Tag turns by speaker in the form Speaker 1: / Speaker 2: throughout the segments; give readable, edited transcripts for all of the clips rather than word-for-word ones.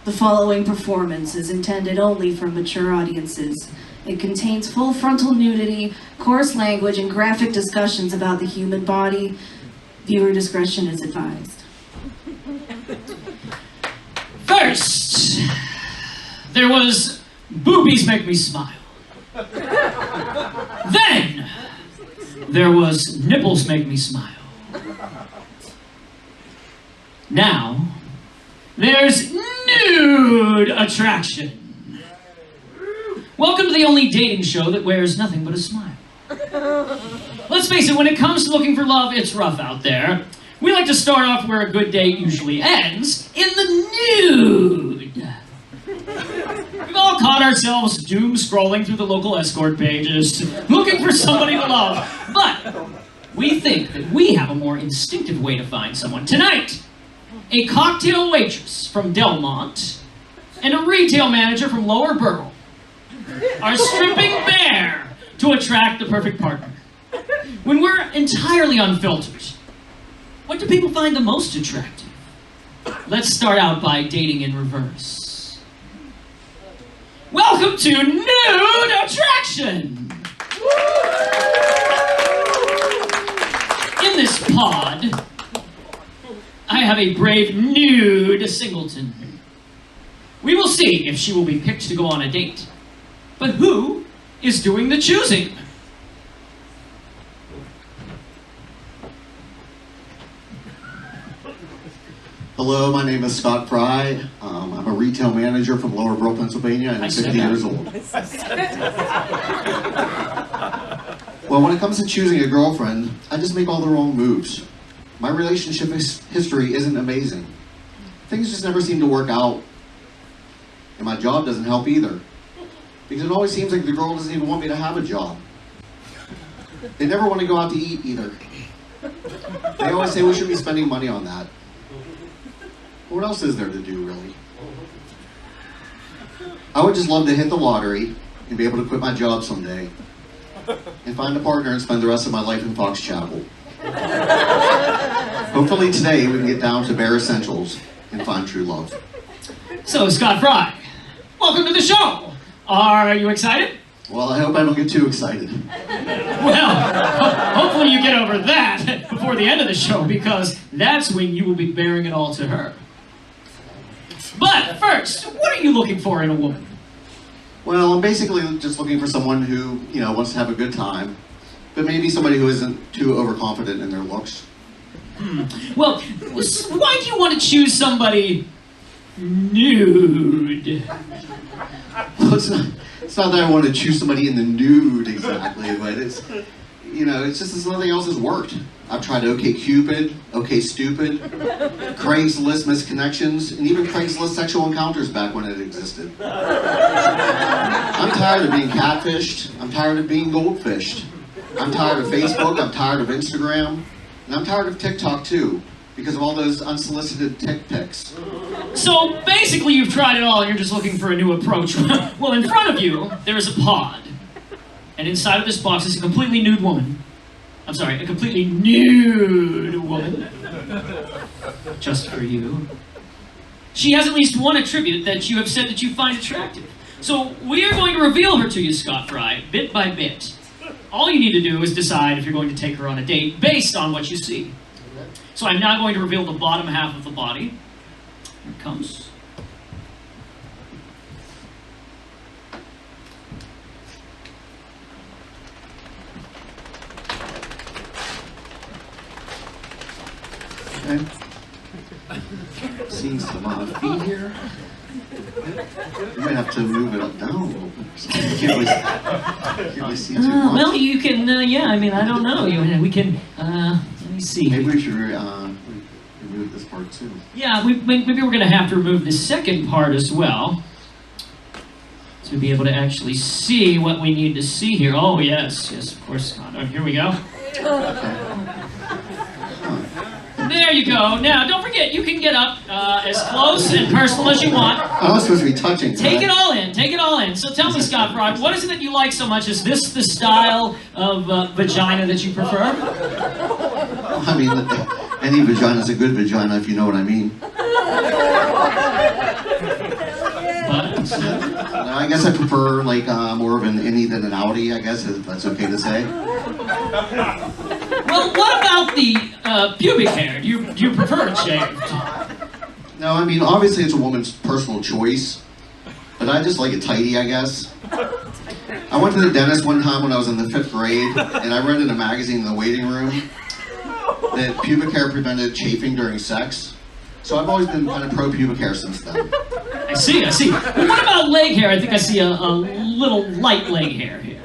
Speaker 1: The following performance is intended only for mature audiences. It contains full frontal nudity, coarse language, and graphic discussions about the human body. Viewer discretion is advised.
Speaker 2: First, there was Boobies Make Me Smile. Then, there was Nipples Make Me Smile. Now, there's Nude Attraction. Welcome to the only dating show that wears nothing but a smile. Let's face it, when it comes to looking for love, it's rough out there. We like to start off where a good date usually ends, in the nude. We've all caught ourselves doom scrolling through the local escort pages, looking for somebody to love. But we think that we have a more instinctive way to find someone. Tonight, a cocktail waitress from Delmont and a retail manager from Lower Burl are stripping bare to attract the perfect partner. When we're entirely unfiltered, what do people find the most attractive? Let's start out by dating in reverse. Welcome to Nude Attraction! In this pod, I have a brave nude singleton. We will see if she will be picked to go on a date. But who is doing the choosing?
Speaker 3: Hello, my name is Scott Fry. I'm a retail manager from Lower Burl, Pennsylvania, and I'm 50 years old. Well, when it comes to choosing a girlfriend, I just make all the wrong moves. My relationship history isn't amazing. Things just never seem to work out. And my job doesn't help either. Because it always seems like the girl doesn't even want me to have a job. They never want to go out to eat either. They always say we should be spending money on that. What else is there to do, really? I would just love to hit the lottery and be able to quit my job someday and find a partner and spend the rest of my life in Fox Chapel. Hopefully today we can get down to bare essentials and find true love.
Speaker 2: So, Scott Fry, welcome to the show. Are you excited?
Speaker 3: Well, I hope I don't get too excited.
Speaker 2: Well, hopefully you get over that before the end of the show, because that's when you will be bearing it all to her. But first, what are you looking for in a woman?
Speaker 3: Well, I'm basically just looking for someone who, wants to have a good time, but maybe somebody who isn't too overconfident in their looks.
Speaker 2: Well, why do you want to choose somebody nude?
Speaker 3: Well, it's not that I want to choose somebody in the nude exactly, but it's just as nothing else has worked. I've tried OkCupid, OkStupid, Craigslist misconnections, and even Craigslist sexual encounters back when it existed. I'm tired of being catfished. I'm tired of being goldfished. I'm tired of Facebook. I'm tired of Instagram. And I'm tired of TikTok too, because of all those unsolicited tick pics.
Speaker 2: So basically you've tried it all and you're just looking for a new approach. Well, in front of you, there is a pod. And inside of this box is a completely nude woman. I'm sorry, a completely nude woman. Just for you. She has at least one attribute that you have said that you find attractive. So we are going to reveal her to you, Scott Fry, bit by bit. All you need to do is decide if you're going to take her on a date based on what you see. So I'm now going to reveal the bottom half of the body. Here it comes.
Speaker 3: Okay. Seeing some feet here. You might have to move it up down a little bit. Can't really see too much.
Speaker 2: Well, you can, I don't know. We can, let me see.
Speaker 3: Maybe we should remove this part too.
Speaker 2: Yeah, maybe we're going to have to remove the second part as well to be able to actually see what we need to see here. Oh, yes, of course, Scott. Here we go. There you go. Now, don't forget, you can get up as close and personal as you want.
Speaker 3: I'm supposed to be touching.
Speaker 2: Take it all in. Take it all in. So tell me, Scott Brock, what is it that you like so much? Is this the style of vagina that you prefer?
Speaker 3: I mean, any vagina is a good vagina, if you know what I mean.
Speaker 2: But
Speaker 3: No, I guess I prefer like more of an innie than an outie, I guess, if that's okay to say.
Speaker 2: well, what about the pubic hair? Do you prefer it shaved?
Speaker 3: No, I mean, obviously it's a woman's personal choice, but I just like it tidy, I guess. I went to the dentist one time when I was in the 5th grade, and I read in a magazine in the waiting room that pubic hair prevented chafing during sex. So I've always been kind of pro-pubic hair since then.
Speaker 2: I see. Well, what about leg hair? I think I see a little light leg hair here.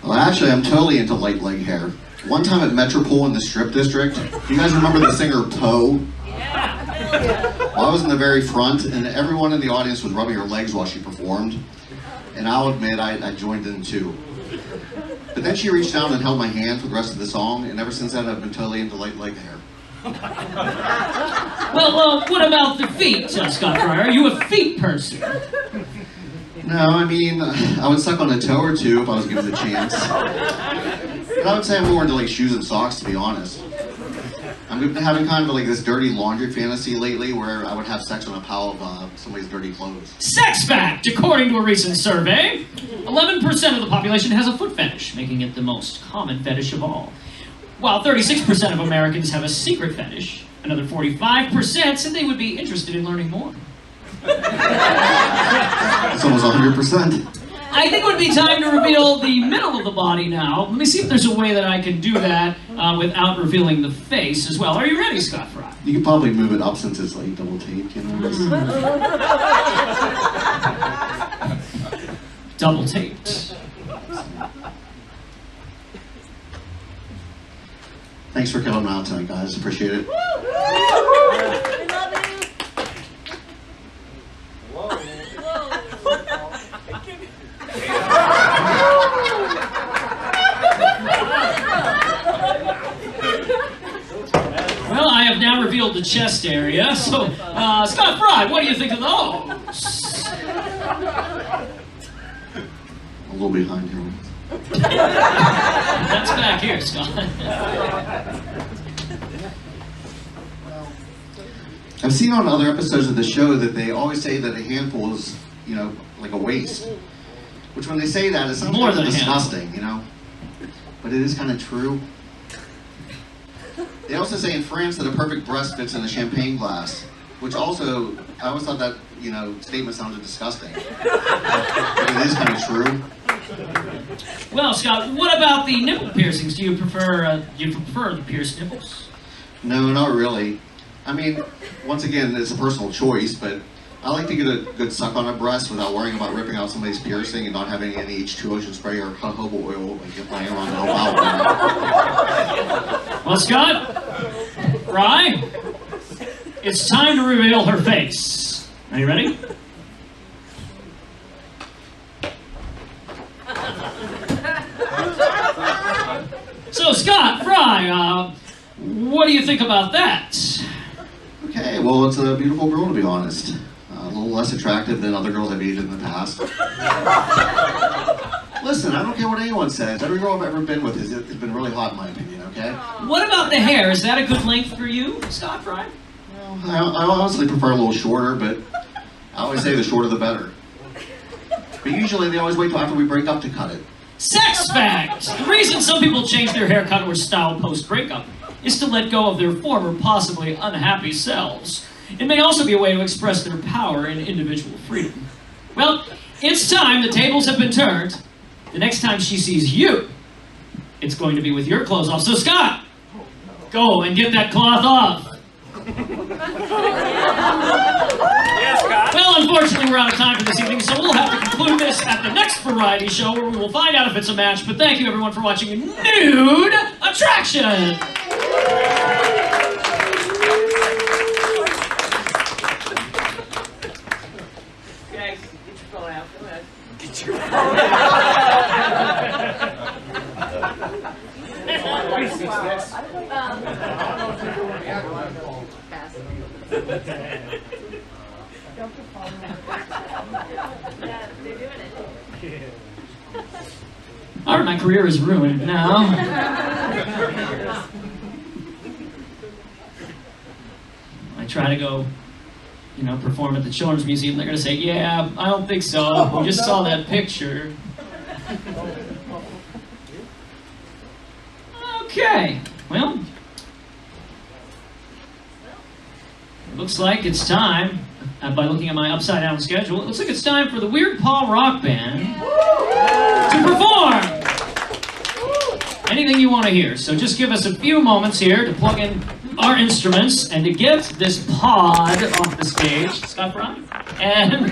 Speaker 3: Well, actually, I'm totally into light leg hair. One time at Metropole in the Strip District, you guys remember the singer Poe? Well, I was in the very front, and everyone in the audience was rubbing her legs while she performed. And I'll admit, I joined in too. But then she reached down and held my hand for the rest of the song, and ever since then I've been totally into light leg hair.
Speaker 2: Well, what about the feet, Scott Fryer? Are you a feet person?
Speaker 3: No, I mean, I would suck on a toe or two if I was given the chance. But I would say I'm more into like shoes and socks, to be honest. I've been having kind of like this dirty laundry fantasy lately where I would have sex on a pile of somebody's dirty clothes.
Speaker 2: Sex fact! According to a recent survey, 11% of the population has a foot fetish, making it the most common fetish of all. While 36% of Americans have a secret fetish, another 45% said they would be interested in learning more.
Speaker 3: It's almost 100%.
Speaker 2: I think it would be time to reveal the middle of the body now. Let me see if there's a way that I can do that without revealing the face as well. Are you ready, Scott Fry?
Speaker 3: You could probably move it up since it's like double taped, you know?
Speaker 2: Double taped.
Speaker 3: Thanks for coming out tonight, guys. Appreciate it.
Speaker 4: We love you.
Speaker 2: Well, I have now revealed the chest area, so Scott Fry, what do you think of those?
Speaker 3: A little behind here.
Speaker 2: That's back here, Scott.
Speaker 3: I've seen on other episodes of the show that they always say that a handful is, you know, like a waist. Which when they say that, it sounds
Speaker 2: More
Speaker 3: kind of
Speaker 2: than a
Speaker 3: disgusting, you know? But it is kind of true. They also say in France that a perfect breast fits in a champagne glass. Which also, I always thought that, you know, statement sounded disgusting. But it is kind of true.
Speaker 2: Well, Scott, what about the nipple piercings? Do you prefer the pierced nipples?
Speaker 3: No, not really. I mean, once again, it's a personal choice, but I like to get a good suck on a breast without worrying about ripping out somebody's piercing and not having any H2O spray or jojoba oil like if I am on the whole out.
Speaker 2: Well, Scott, Fry, it's time to reveal her face. Are you ready? So, Scott, Fry, what do you think about that?
Speaker 3: Okay, well, it's a beautiful girl, to be honest. A little less attractive than other girls I've dated in the past. Listen, I don't care what anyone says. Every girl I've ever been with has been really hot, in my opinion, okay?
Speaker 2: What about the hair? Is that a good length for you, Scott Fry?
Speaker 3: Well, I honestly prefer a little shorter, but I always say the shorter the better. But usually they always wait till after we break up to cut it.
Speaker 2: Sex fact! The reason some people change their haircut or style post-breakup is to let go of their former, possibly unhappy selves. It may also be a way to express their power and individual freedom. Well, it's time. The tables have been turned. The next time she sees you, it's going to be with your clothes off. So, Scott, go and get that cloth off.
Speaker 5: Yes, Scott.
Speaker 2: Well, unfortunately, we're out of time for this evening, so we'll have to conclude this at the next variety show where we will find out if it's a match. But thank you, everyone, for watching Nude Attraction!
Speaker 5: Guys, get your phone out. Go ahead.
Speaker 2: All right, my career is ruined now. My I try to go, you know, perform at the Children's Museum, they're going to say, yeah, I don't think so. We just saw that picture. Okay, well, it looks like it's time, by looking at my upside-down schedule, it looks like it's time for the Weird Paul Rock Band to perform anything you want to hear. So just give us a few moments here to plug in our instruments and to get this pod off the stage. Scott Brown? And